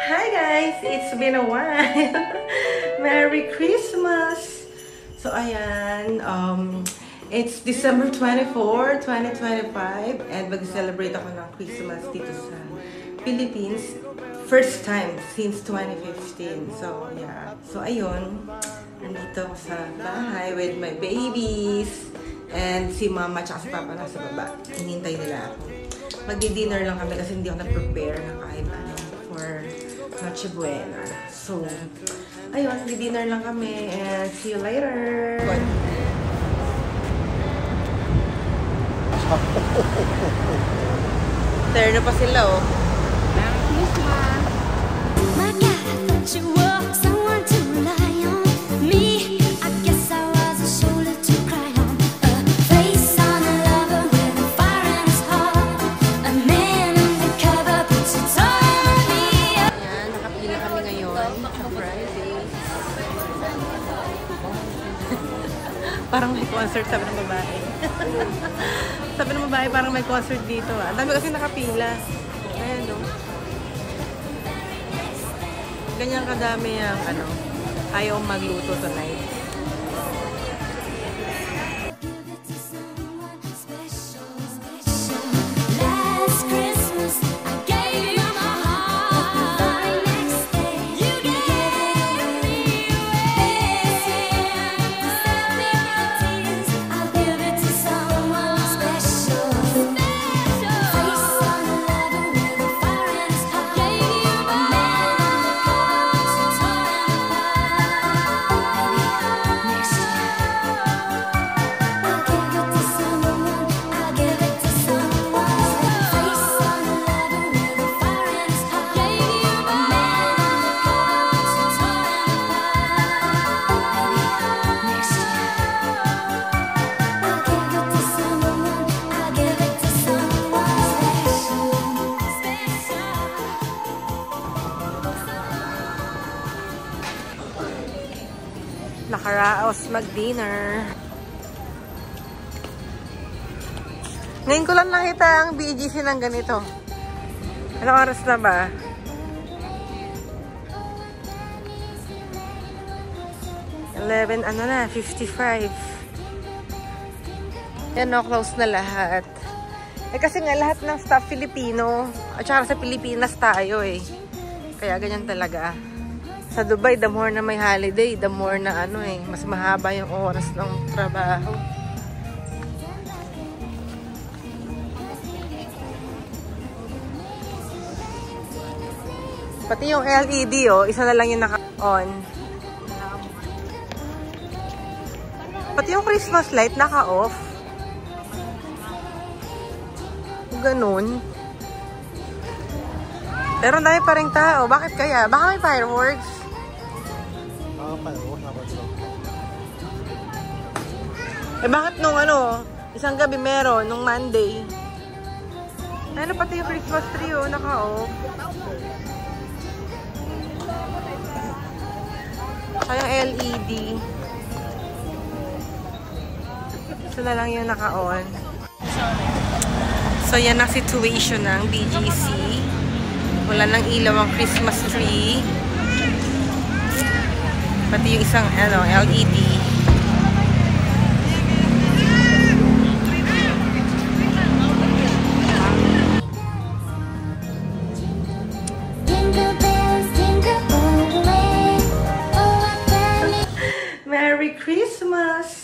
Hi guys! It's been a while! Merry Christmas! So ayan, it's December 24, 2025 and mag-celebrate ako ng Christmas dito sa Philippines. First time since 2015. So yeah. So ayun, nandito ako sa bahay with my babies and si mama at si papa nasa baba. Hinintay nila ako. Magdi-dinner lang kami kasi hindi ako nag-prepare na kahit ano for Noche Buena. So, ayun, di-dinner lang kami and see you later. There na pa sila, oh. Merry Christmas! My God, I thought you were someone to rely on. Me, I guess I was a shoulder to cry on. A face on a lover with a fire in his heart. A man undercover puts it all on me. Ayan, nakapila kami ngayon sa Friday. Parang may concert, sabi ng babae. Sabi ng babae, parang may concert dito. Ang dami kasi nakapila. Ayan, no? Ganyan kadami ang, ano, ayaw magluto tonight. Give it to someone special, special. Last Christmas, I gave you my heart. The very next day, you gave me away. To save me from tears, I'll give it to someone special, special. Face on a lover with a fire in his heart. Gave you my man undercover, puts it all in the heart. Next year, I'll give it to someone. I'll give it to someone. Face on a lover with a fire in his heart. Gave you my man undercover, puts it all in the heart. Next year, I'll give it to someone. I'll give it to someone special, Nakaraos mag-dinner. Ngayon ko lang nakita ang BGC ng ganito. Anong oras na ba? Ano na, 55. Yan, no, close na lahat. Eh kasi nga lahat ng staff Filipino. At saka sa Pilipinas tayo eh. Kaya ganyan talaga. Sa Dubai, the more na may holiday, the more na ano eh, mas mahaba yung oras ng trabaho. Pati yung LED, oh, isa na lang yung naka-on. Pati yung Christmas light, naka-off. Ganun. Pero dami pa rin tao. Bakit kaya? Baka may fireworks? Eh bakit nung ano, isang gabi meron, nung Monday? Ano pati yung Christmas tree, oh, naka-off. Kaya LED. Ito na lang yung naka-on. So yan ang situation ng BGC. Wala nang ilaw ang Christmas tree. Pati yung isang ano, LED. Jingle bells, jingle all the way. Oh, what fun it Merry Christmas!